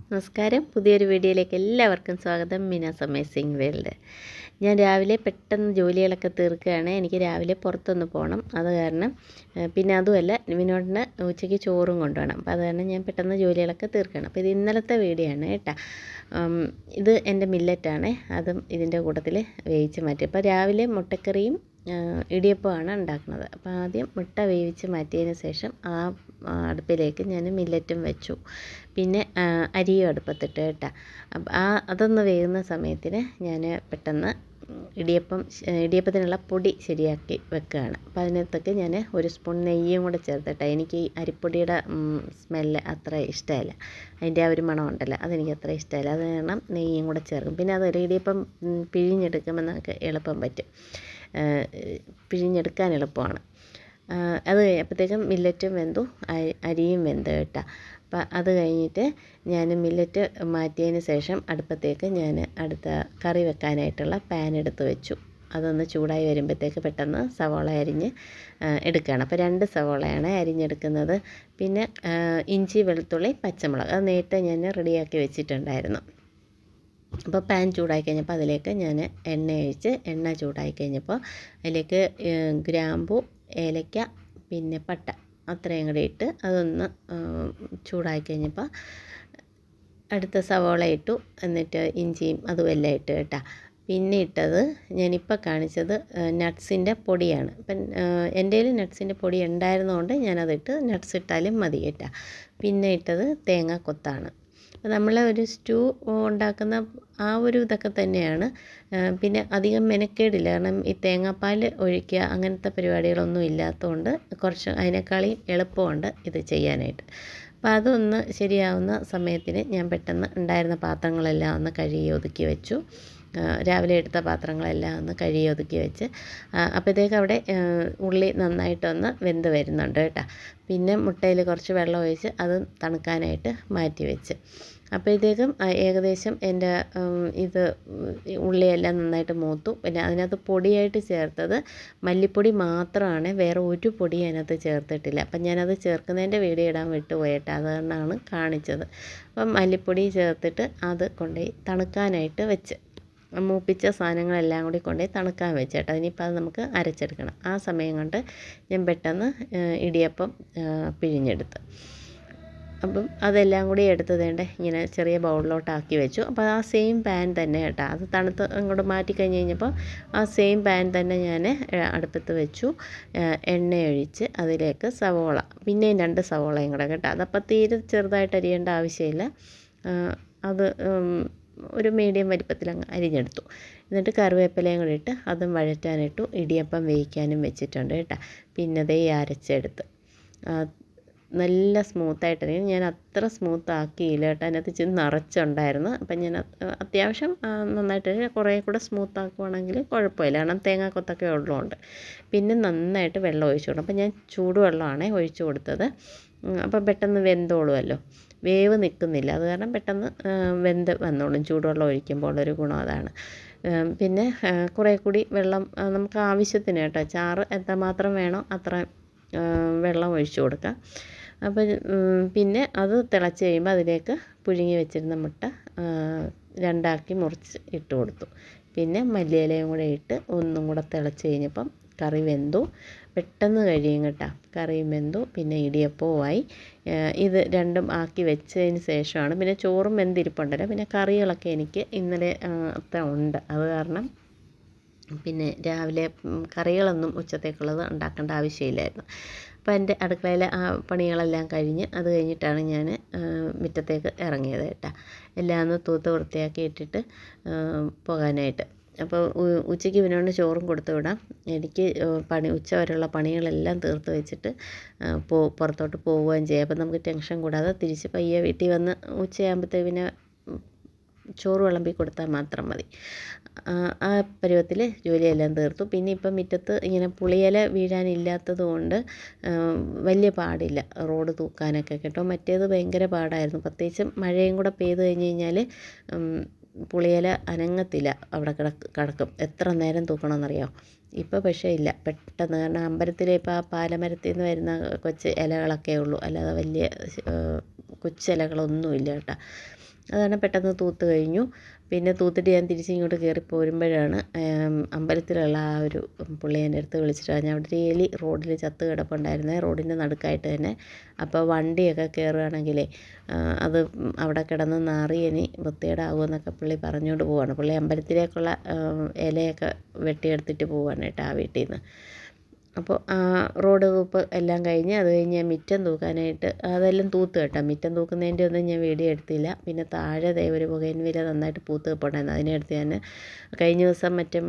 നമസ്കാരം. പുതിയൊരു വീഡിയോയിലേക്ക് എല്ലാവർക്കും സ്വാഗതം. മിനാസ് അമേസിംഗ് വേൾഡ്. ഞാൻ രാവിലെ പെട്ടെന്ന് ജോലികളൊക്കെ തീർക്കുകയാണ്. എനിക്ക് രാവിലെ പുറത്തൊന്ന് പോകണം. അത് കാരണം പിന്നെ അതുമല്ല വിനോദിന് ഉച്ചയ്ക്ക് ചോറും കൊണ്ടുപോകണം. അപ്പോൾ അത് കാരണം ഞാൻ പെട്ടെന്ന് ജോലികളൊക്കെ തീർക്കുകയാണ്. അപ്പോൾ ഇത് ഇന്നലത്തെ വീഡിയോ ആണ് കേട്ടോ. ഇത് എൻ്റെ മില്ലറ്റാണ്. അതും ഇതിൻ്റെ കൂട്ടത്തിൽ വേവിച്ച് മാറ്റി. അപ്പോൾ രാവിലെ മുട്ടക്കറിയും ഇടിയപ്പമാണ് ഉണ്ടാക്കുന്നത്. അപ്പോൾ ആദ്യം മുട്ട വേവിച്ച് മാറ്റിയതിന് ശേഷം അടുപ്പിലേക്ക് ഞാൻ മില്ലറ്റും വെച്ചു. പിന്നെ അരിയും അടുപ്പത്തിട്ട് കേട്ടോ. അപ്പം അതൊന്ന് വേകുന്ന സമയത്തിന് ഞാൻ പെട്ടെന്ന് ഇടിയപ്പത്തിനുള്ള പൊടി ശരിയാക്കി വെക്കുകയാണ്. അപ്പോൾ അതിനകത്തൊക്കെ ഞാൻ ഒരു സ്പൂൺ നെയ്യും കൂടെ ചേർത്തിട്ട്, എനിക്ക് ഈ അരിപ്പൊടിയുടെ സ്മെല്ല് അത്ര ഇഷ്ടമല്ല. അതിൻ്റെ ആ ഒരു മണം ഉണ്ടല്ലോ, അതെനിക്ക് അത്ര ഇഷ്ടമല്ല. അത് കാരണം നെയ്യും കൂടെ ചേർക്കും. പിന്നെ അത് ഇടിയപ്പം പിഴിഞ്ഞെടുക്കുമ്പോൾ നമുക്ക് എളുപ്പം പറ്റും, പിഴിഞ്ഞെടുക്കാൻ എളുപ്പമാണ്. അത് അപ്പോഴത്തേക്കും മില്ലറ്റും വെന്തു, അരിയും വെന്ത് കേട്ടോ. അപ്പം അത് കഴിഞ്ഞിട്ട് ഞാൻ മില്ലറ്റ് മാറ്റിയതിന് ശേഷം അടുപ്പത്തേക്ക് ഞാൻ അടുത്ത കറി വെക്കാനായിട്ടുള്ള പാൻ എടുത്ത് വെച്ചു. അതൊന്ന് ചൂടായി വരുമ്പോഴത്തേക്ക് പെട്ടെന്ന് സവോള അരിഞ്ഞ് എടുക്കുകയാണ്. അപ്പോൾ 2 സവോളയാണ് അരിഞ്ഞെടുക്കുന്നത്. പിന്നെ ഇഞ്ചി, വെളുത്തുള്ളി, പച്ചമുളക് അത് നേരത്തെ ഞാൻ റെഡിയാക്കി വെച്ചിട്ടുണ്ടായിരുന്നു. അപ്പോൾ പാൻ ചൂടായി കഴിഞ്ഞപ്പോൾ അതിലേക്ക് ഞാൻ എണ്ണ ചൂടായി കഴിഞ്ഞപ്പോൾ അതിലേക്ക് ഗ്രാമ്പു, ഏലക്ക, പിന്നെ പട്ട അത്രയും കൂടി ഇട്ട് അതൊന്ന് ചൂടായി കഴിഞ്ഞപ്പോൾ അടുത്ത സവോള ഇട്ടു. എന്നിട്ട് ഇഞ്ചിയും അതുമെല്ലാം ഇട്ട് കേട്ടോ. പിന്നെ ഇട്ടത് ഞാനിപ്പോൾ കാണിച്ചത് നട്ട്സിൻ്റെ പൊടിയാണ്. അപ്പം എൻ്റെ കയ്യിൽ നട്ട്സിൻ്റെ പൊടി ഉണ്ടായിരുന്നതുകൊണ്ട് ഞാനതിട്ട്, നട്ട്സ് ഇട്ടാലും മതി കേട്ടോ. പിന്നെ ഇട്ടത് തേങ്ങ കൊത്താണ്. നമ്മൾ ഒരു സ്റ്റൂ ഉണ്ടാക്കുന്ന ആ ഒരു ഇതൊക്കെ തന്നെയാണ്. പിന്നെ അധികം മെനക്കേടില്ല, കാരണം ഈ തേങ്ങാപ്പാൽ ഒഴിക്കുക അങ്ങനത്തെ പരിപാടികളൊന്നും ഇല്ലാത്തതുകൊണ്ട് കുറച്ച് അതിനേക്കാളും എളുപ്പമുണ്ട് ഇത് ചെയ്യാനായിട്ട്. അപ്പോൾ അതൊന്ന് ശരിയാവുന്ന സമയത്തിന് ഞാൻ പെട്ടെന്ന് ഉണ്ടായിരുന്ന പാത്രങ്ങളെല്ലാം ഒന്ന് കഴുകി ഒതുക്കി വെച്ചു. രാവിലെ എടുത്ത പാത്രങ്ങളെല്ലാം ഒന്ന് കഴുകി ഒതുക്കി വെച്ച് അപ്പോഴത്തേക്ക് അവിടെ ഉള്ളി നന്നായിട്ടൊന്ന് വെന്ത് വരുന്നുണ്ട് കേട്ടോ. പിന്നെ മുട്ടയിൽ കുറച്ച് വെള്ളം ഒഴിച്ച് അത് തണുക്കാനായിട്ട് മാറ്റി വെച്ച്. അപ്പോഴത്തേക്കും ഏകദേശം എൻ്റെ ഇത് ഉള്ളിയെല്ലാം നന്നായിട്ട് മൂത്തു. പിന്നെ അതിനകത്ത് പൊടിയായിട്ട് ചേർത്തത് മല്ലിപ്പൊടി മാത്രമാണ്, വേറെ ഒരു പൊടി അതിനകത്ത് ചേർത്തിട്ടില്ല. അപ്പം ഞാനത് ചേർക്കുന്നതിൻ്റെ വീഡിയോ ഇടാൻ വിട്ടുപോയിട്ട് അത് കാരണമാണ് കാണിച്ചത്. അപ്പം മല്ലിപ്പൊടി ചേർത്തിട്ട് അത് കൊണ്ടുപോയി തണുക്കാനായിട്ട് വെച്ച്, മൂപ്പിച്ച സാധനങ്ങളെല്ലാം കൂടി കൊണ്ടുപോയി തണുക്കാൻ വെച്ചേട്ടോ. ഇനിയിപ്പോൾ അത് നമുക്ക് അരച്ചെടുക്കണം. ആ സമയം കൊണ്ട് ഞാൻ പെട്ടെന്ന് ഇടിയപ്പം പിഴിഞ്ഞെടുത്ത്. അപ്പം അതെല്ലാം കൂടി എടുത്തതേണ്ട ഇങ്ങനെ ചെറിയ ബൗളിലോട്ടാക്കി വെച്ചു. അപ്പോൾ ആ സെയിം പാൻ തന്നെ കേട്ടോ, അത് തണുത്ത് അങ്ങോട്ട് മാറ്റി കഴിഞ്ഞ് കഴിഞ്ഞപ്പോൾ ആ സെയിം പാൻ തന്നെ ഞാൻ അടുപ്പത്ത് വെച്ചു. എണ്ണയൊഴിച്ച് അതിലേക്ക് സവോള, പിന്നെയും 2 സവോളയും കൂടെ കേട്ടോ. അതപ്പോൾ തീരെ ചെറുതായിട്ട് അരിയേണ്ട ആവശ്യമില്ല. അത് ഒരു മീഡിയം വലിപ്പത്തിൽ അങ്ങ് അരിഞ്ഞെടുത്തു. എന്നിട്ട് കറിവേപ്പിലയും കൂടി ഇട്ട് അതും വഴറ്റാനിട്ടു. ഇടിയപ്പം വേവിക്കാനും വെച്ചിട്ടുണ്ട് കേട്ടോ. പിന്നെ ദേ അരച്ചെടുത്ത് നല്ല സ്മൂത്തായിട്ട്, ഞാൻ അത്ര സ്മൂത്ത് ആക്കിയില്ല കേട്ടോ. അതിനകത്ത് ഇച്ചിരി നിറച്ചുണ്ടായിരുന്നു. അപ്പം ഞാൻ അത്യാവശ്യം നന്നായിട്ട് കുറേ കൂടെ സ്മൂത്ത് ആക്കുവാണെങ്കിൽ കുഴപ്പമില്ല, കാരണം തേങ്ങാക്കൊത്തൊക്കെ ഉള്ളതുകൊണ്ട്. പിന്നെ നന്നായിട്ട് വെള്ളം ഒഴിച്ചു കൊടുക്കും. അപ്പം ഞാൻ ചൂടുവെള്ളമാണ് ഒഴിച്ചു കൊടുത്തത്. അപ്പം പെട്ടെന്ന് വെന്തോളുമല്ലോ, വേവ് നിൽക്കുന്നില്ല. അത് കാരണം പെട്ടെന്ന് വെന്ത് വന്നോളും ചൂടുവെള്ളം ഒഴിക്കുമ്പോൾ ഒരു ഗുണം അതാണ്. പിന്നെ കുറേ കൂടി വെള്ളം നമുക്ക് ആവശ്യത്തിന് കേട്ടോ, ചാറ് എത്രമാത്രം വേണോ അത്ര വെള്ളം ഒഴിച്ചു കൊടുക്കാം. അപ്പോൾ പിന്നെ അത് തിളച്ച് കഴിയുമ്പോൾ അതിലേക്ക് പുഴുങ്ങി വെച്ചിരുന്ന മുട്ട 2ആക്കി മുറിച്ച് ഇട്ട് കൊടുത്തു. പിന്നെ മല്ലിയിലയും കൂടെ ഇട്ട് ഒന്നും കൂടെ തിളച്ച് കഴിഞ്ഞപ്പം കറി വെന്തു. പെട്ടെന്ന് കഴിയും കേട്ടോ, കറിയും വെന്തു. പിന്നെ ഇടിയപ്പവുമായി. ഇത് രണ്ടും ആക്കി വെച്ചതിന് ശേഷമാണ്, പിന്നെ ചോറും വെന്തിരിപ്പുണ്ടല്ലോ, പിന്നെ കറികളൊക്കെ എനിക്ക് ഇന്നലെ അത്ര ഉണ്ട്. അത് കാരണം പിന്നെ രാവിലെ കറികളൊന്നും ഉച്ചത്തേക്കുള്ളത് ഉണ്ടാക്കേണ്ട ആവശ്യമില്ലായിരുന്നു. അപ്പോൾ എൻ്റെ അടുക്കളയിലെ ആ പണികളെല്ലാം കഴിഞ്ഞ് അത് കഴിഞ്ഞിട്ടാണ് ഞാൻ മുറ്റത്തേക്ക് ഇറങ്ങിയത് കേട്ടോ. എല്ലാം ഒന്ന് തൂത്ത് വൃത്തിയാക്കി ഇട്ടിട്ട് പോകാനായിട്ട്. അപ്പോൾ ഉച്ചയ്ക്ക് ഇവനോട് ചോറും കൊടുത്തു വിടാം. എനിക്ക് ഉച്ച വരെയുള്ള പണികളെല്ലാം തീർത്ത് വെച്ചിട്ട് പുറത്തോട്ട് പോവുകയും ചെയ്യാം. അപ്പോൾ നമുക്ക് ടെൻഷൻ കൂടാതെ തിരിച്ച് പയ്യെ വീട്ടിൽ വന്ന് ഉച്ചയാകുമ്പോഴത്തേക്ക് പിന്നെ ചോറ് വിളമ്പി കൊടുത്താൽ മാത്രം മതി. ആ പരുവത്തിൽ ജോലിയെല്ലാം തീർത്തു. പിന്നെ ഇപ്പം മുറ്റത്ത് ഇങ്ങനെ പുളിയില വീഴാനില്ലാത്തത് കൊണ്ട് വലിയ പാടില്ല റോഡ് തൂക്കാനൊക്കെ കേട്ടോ. മറ്റേത് ഭയങ്കര പാടായിരുന്നു, പ്രത്യേകിച്ചും മഴയും കൂടെ പെയ്ത് കഴിഞ്ഞ് കഴിഞ്ഞാൽ പുളിയില അനങ്ങത്തില്ല, അവിടെ കിടക്കും. എത്ര നേരം തൂക്കണമെന്നറിയാമോ? ഇപ്പോൾ പക്ഷേ ഇല്ല, പെട്ടെന്ന്. കാരണം അമ്പലത്തിലെ ഇപ്പോൾ ആ പാലമരത്തിൽ നിന്ന് വരുന്ന കൊച്ച് ഇലകളൊക്കെ ഉള്ളൂ, അല്ലാതെ വലിയ കൊച്ചിലകളൊന്നുമില്ല കേട്ടോ. അതാണ് പെട്ടെന്ന് തൂത്ത് കഴിഞ്ഞു. പിന്നെ തൂത്തിട്ട് ഞാൻ തിരിച്ചിങ്ങോട്ട് കയറി പോരുമ്പോഴാണ് അമ്പലത്തിലുള്ള ആ ഒരു പുള്ളി എൻ്റെ അടുത്ത് വിളിച്ചിട്ട് പറഞ്ഞു, അവിടെ ഒരു എലി റോഡിൽ ചത്ത് കിടപ്പുണ്ടായിരുന്നേ, റോഡിൻ്റെ നടുക്കായിട്ട് തന്നെ. അപ്പോൾ വണ്ടിയൊക്കെ കയറുകയാണെങ്കിലേ അത് അവിടെ കിടന്ന് നാറി ഇനി വൃത്തികേടാകുമെന്നൊക്കെ പുള്ളി പറഞ്ഞുകൊണ്ട് പോവാണ്. പുള്ളി അമ്പലത്തിലേക്കുള്ള ഇലയൊക്കെ വെട്ടിയെടുത്തിട്ട് പോവാണ് കേട്ടോ ആ വീട്ടിൽ നിന്ന്. അപ്പോൾ റോഡ് തൂപ്പ് എല്ലാം കഴിഞ്ഞ് അത് കഴിഞ്ഞ് ഞാൻ മിറ്റം തൂക്കാനായിട്ട് അതെല്ലാം തൂത്ത് കേട്ടോ. മിറ്റം തൂക്കുന്നതിൻ്റെ ഒന്നും ഞാൻ വീഡിയോ എടുത്തില്ല. പിന്നെ താഴെ ഒരു ബൊഗൈൻവില്ല നന്നായിട്ട് പൂത്ത് കിടപ്പുണ്ടായിരുന്നു, അതിനെടുത്ത് ഞാൻ കഴിഞ്ഞ ദിവസം മറ്റേ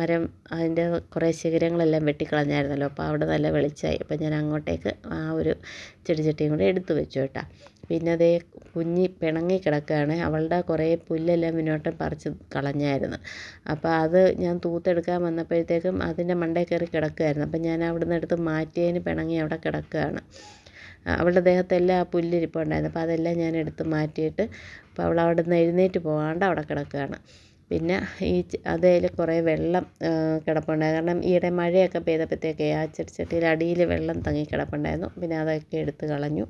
മരം അതിൻ്റെ കുറേ ശിഖരങ്ങളെല്ലാം വെട്ടിക്കളഞ്ഞായിരുന്നല്ലോ. അപ്പോൾ അവിടെ നല്ല വെളിച്ചമായി. അപ്പോൾ ഞാൻ അങ്ങോട്ടേക്ക് ആ ഒരു ചെടിച്ചട്ടിയും കൂടെ എടുത്തു വെച്ചു കേട്ടോ. പിന്നെ അതേ കുഞ്ഞി പിണങ്ങി കിടക്കുകയാണ്. അവളുടെ കുറേ പുല്ലെല്ലാം മുന്നോട്ടം പറിച്ച് കളഞ്ഞായിരുന്നു. അപ്പോൾ അത് ഞാൻ തൂത്തെടുക്കാൻ വന്നപ്പോഴത്തേക്കും അതിൻ്റെ മണ്ടയിൽ കയറി കിടക്കുകയായിരുന്നു. അപ്പം ഞാൻ അവിടെ നിന്ന് എടുത്ത് മാറ്റിയതിന് പിണങ്ങി അവിടെ കിടക്കുകയാണ്. അവളുടെ ദേഹത്തെല്ലാം ആ പുല്ലിരിപ്പുണ്ടായിരുന്നു. അപ്പോൾ അതെല്ലാം ഞാൻ എടുത്ത് മാറ്റിയിട്ട് അപ്പോൾ അവൾ അവിടെ നിന്ന് എഴുന്നേറ്റ് പോകാണ്ട് അവിടെ കിടക്കുകയാണ്. പിന്നെ അതിൽ കുറേ വെള്ളം കിടപ്പുണ്ടായിരുന്നു. കാരണം ഈയിടെ മഴയൊക്കെ പെയ്തപ്പോഴത്തേക്കേ ആ ചെടിച്ചട്ടിയിൽ അടിയിൽ വെള്ളം തങ്ങി കിടപ്പുണ്ടായിരുന്നു. പിന്നെ അതൊക്കെ എടുത്ത് കളഞ്ഞു.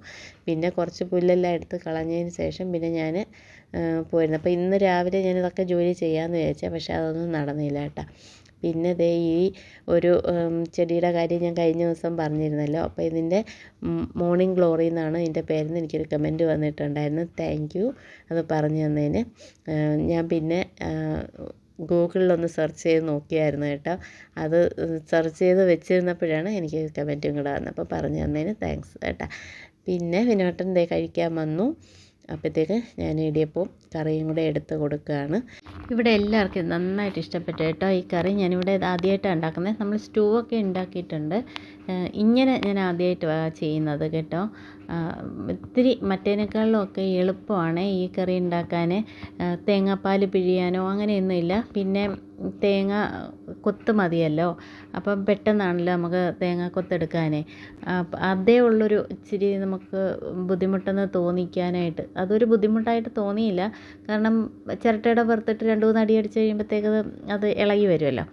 പിന്നെ കുറച്ച് പുല്ലെല്ലാം എടുത്ത് കളഞ്ഞതിന് ശേഷം പിന്നെ ഞാൻ പോയിരുന്നു. അപ്പോൾ ഇന്ന് രാവിലെ ഞാനിതൊക്കെ ജോലി ചെയ്യാമെന്ന് വിചാരിച്ചത്, പക്ഷേ അതൊന്നും നടന്നില്ല കേട്ടോ. പിന്നെ ദേ ഈ ഒരു ചെടിയുടെ കാര്യം ഞാൻ കഴിഞ്ഞ ദിവസം പറഞ്ഞിരുന്നല്ലോ. അപ്പോൾ ഇതിൻ്റെ മോർണിംഗ് ഗ്ലോറി എന്നാണ് ഇതിൻ്റെ പേരെന്ന് എനിക്കൊരു കമൻറ്റ് വന്നിട്ടുണ്ടായിരുന്നു. താങ്ക് യു അത് പറഞ്ഞു തന്നതിന്. ഞാൻ പിന്നെ ഗൂഗിളിലൊന്ന് സെർച്ച് ചെയ്ത് നോക്കിയായിരുന്നു കേട്ടോ. അത് സെർച്ച് ചെയ്ത് വെച്ചിരുന്നപ്പോഴാണ് എനിക്ക് കമൻറ്റും കൂടെ വന്നത്. അപ്പോൾ പറഞ്ഞു തന്നതിന് താങ്ക്സ് കേട്ടോ. പിന്നെ വിനോട്ടൻ ദേ കഴിക്കാൻ വന്നു. അപ്പോഴത്തേക്ക് ഞാൻ ഇടിയപ്പവും കറിയും കൂടെ എടുത്ത് കൊടുക്കുകയാണ്. ഇവിടെ എല്ലാവർക്കും നന്നായിട്ട് ഇഷ്ടപ്പെട്ടു കേട്ടോ ഈ കറി. ഞാനിവിടെ ആദ്യമായിട്ടാണ് ഉണ്ടാക്കുന്നത്. നമ്മൾ സ്റ്റൂ ഒക്കെ ഉണ്ടാക്കിയിട്ടുണ്ട്, ഇങ്ങനെ ഞാൻ ആദ്യമായിട്ട് ചെയ്യുന്നത് കേട്ടോ. ഇത്തിരി മറ്റേനേക്കാളിലൊക്കെ എളുപ്പമാണ് ഈ കറി ഉണ്ടാക്കാൻ. തേങ്ങാപ്പാൽ പിഴിയാനോ അങ്ങനെയൊന്നുമില്ല. പിന്നെ തേങ്ങ കൊത്ത് മതിയല്ലോ, അപ്പം പെട്ടെന്നാണല്ലോ നമുക്ക് തേങ്ങ കൊത്തെടുക്കാൻ. അതേ ഉള്ളൊരു ഇച്ചിരി നമുക്ക് ബുദ്ധിമുട്ടെന്ന് തോന്നിക്കാനായിട്ട്. അതൊരു ബുദ്ധിമുട്ടായിട്ട് തോന്നിയില്ല, കാരണം ചിരട്ടയുടെ പുറത്തിട്ട് 2-3 അടി അടിച്ച് കഴിയുമ്പോഴത്തേക്ക് അത് ഇളകി വരുമല്ലോ.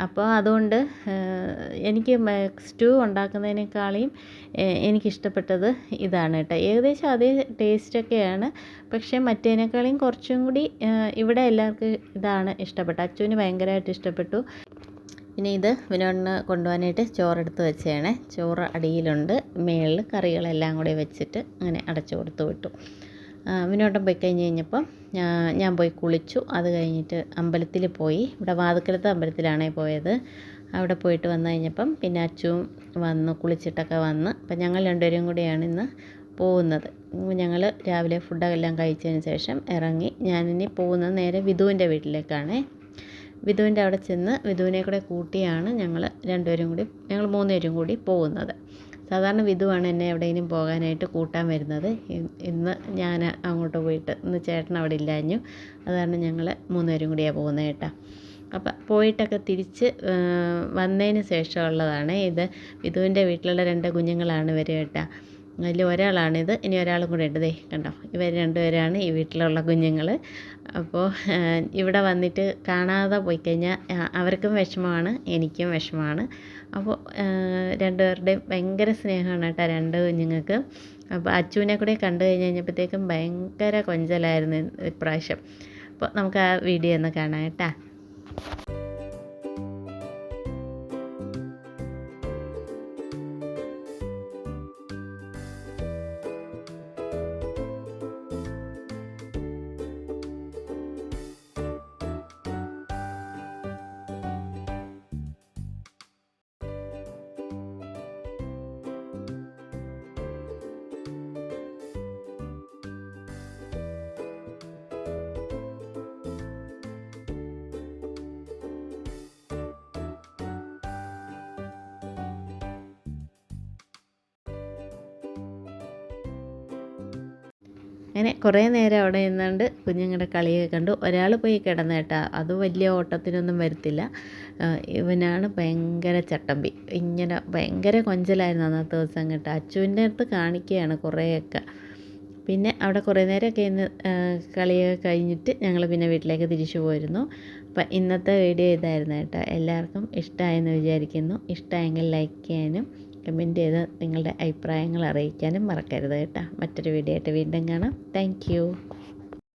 അപ്പോൾ അതുകൊണ്ട് എനിക്ക് സ്റ്റൂ ഉണ്ടാക്കുന്നതിനേക്കാളും എനിക്കിഷ്ടപ്പെട്ടത് ഇതാണ് കേട്ടോ. ഏകദേശം അതേ ടേസ്റ്റൊക്കെയാണ്, പക്ഷേ മറ്റേനേക്കാളും കുറച്ചും കൂടി ഇവിടെ എല്ലാവർക്കും ഇതാണ് ഇഷ്ടപ്പെട്ടത്. അച്ചുവിന് ഭയങ്കരമായിട്ട് ഇഷ്ടപ്പെട്ടു. പിന്നെ ഇത് വിനോദിന് കൊണ്ടുപോകാനായിട്ട് ചോറെടുത്ത് വെച്ചതാണ്. ചോറ് അടിയിലുണ്ട്, മേളിൽ കറികളെല്ലാം കൂടി വെച്ചിട്ട് അങ്ങനെ അടച്ചു കൊടുത്ത് വിട്ടു. വിനോദം പോയി കഴിഞ്ഞപ്പം ഞാൻ പോയി കുളിച്ചു. അത് കഴിഞ്ഞിട്ട് അമ്പലത്തിൽ പോയി. ഇവിടെ വാതുക്കലത്തെ അമ്പലത്തിലാണേ പോയത്. അവിടെ പോയിട്ട് വന്നു കഴിഞ്ഞപ്പം പിന്നെ അച്ചുവും വന്ന് കുളിച്ചിട്ടൊക്കെ വന്ന്. അപ്പം ഞങ്ങൾ രണ്ടുപേരും കൂടിയാണ് ഇന്ന് പോകുന്നത്. ഞങ്ങൾ രാവിലെ ഫുഡെല്ലാം കഴിച്ചതിന് ശേഷം ഇറങ്ങി. ഞാനിനി പോകുന്നത് നേരെ വിധുവിൻ്റെ വീട്ടിലേക്കാണ്. വിധുവിൻ്റെ അവിടെ ചെന്ന് വിധുവിനെ കൂടെ കൂട്ടിയാണ് ഞങ്ങൾ 3 പേരും കൂടി പോകുന്നത്. സാധാരണ വിധുവാണ് എന്നെ എവിടെയെങ്കിലും പോകാനായിട്ട് കൂട്ടാൻ വരുന്നത്. ഇന്ന് ഞാൻ അങ്ങോട്ട് പോയിട്ട് ഇന്ന് ചേട്ടൻ അവിടെ ഇല്ലാഞ്ഞു. അതാണ് ഞങ്ങൾ 3 പേരും കൂടിയാണ് പോകുന്നത് കേട്ടോ. അപ്പം പോയിട്ടൊക്കെ തിരിച്ച് വന്നതിന് ശേഷമുള്ളതാണ് ഇത്. വിധുവിൻ്റെ വീട്ടിലുള്ള 2 കുഞ്ഞുങ്ങളാണ് ഇവർ കേട്ടോ. അതിൽ ഒരാളാണിത്, ഇനി ഒരാളും കൂടെ ഉണ്ട്. ദേ കണ്ടോ, ഇവർ 2 പേരാണ് ഈ വീട്ടിലുള്ള കുഞ്ഞുങ്ങൾ. അപ്പോൾ ഇവിടെ വന്നിട്ട് കാണാതെ പോയി കഴിഞ്ഞാൽ അവർക്കും വിഷമമാണ്, എനിക്കും വിഷമമാണ്. അപ്പോൾ 2 പേരുടെയും ഭയങ്കര സ്നേഹമാണ് കേട്ടോ 2 കുഞ്ഞുങ്ങൾക്ക്. അപ്പോൾ അച്ചുവിനെ കൂടെ കണ്ടു കഴിഞ്ഞപ്പോഴത്തേക്കും ഭയങ്കര കൊഞ്ചലായിരുന്നു ഇപ്രാവശ്യം. അപ്പോൾ നമുക്ക് ആ വീഡിയോ ഒന്ന് കാണാം കേട്ടോ. അങ്ങനെ കുറേ നേരം അവിടെ നിന്നുകൊണ്ട് കുഞ്ഞുങ്ങളുടെ കളിയൊക്കെ കണ്ടു. ഒരാൾ പോയി കിടന്നു കേട്ടോ, അത് വലിയ ഓട്ടത്തിനൊന്നും വരത്തില്ല. ഇവനാണ് ഭയങ്കര ചട്ടമ്പി, ഇങ്ങനെ ഭയങ്കര കൊഞ്ചലായിരുന്നു അന്നത്തെ ദിവസം കേട്ടോ. അച്ചുവിൻ്റെ അടുത്ത് കാണിക്കുകയാണ് കുറേയൊക്കെ. പിന്നെ അവിടെ കുറേ നേരമൊക്കെ ഇന്ന് കളിയൊക്കെ കഴിഞ്ഞിട്ട് ഞങ്ങൾ പിന്നെ വീട്ടിലേക്ക് തിരിച്ചു പോയിരുന്നു. അപ്പം ഇന്നത്തെ വീഡിയോ ഇതായിരുന്നു കേട്ടോ. എല്ലാവർക്കും ഇഷ്ടമായെന്ന് വിചാരിക്കുന്നു. ഇഷ്ടമായെങ്കിൽ ലൈക്ക് ചെയ്യാനും കമൻറ്റ് ചെയ്ത് നിങ്ങളുടെ അഭിപ്രായങ്ങൾ അറിയിക്കാനും മറക്കരുത് കേട്ടോ. മറ്റൊരു വീഡിയോ ആയിട്ട് വീണ്ടും കാണാം. താങ്ക്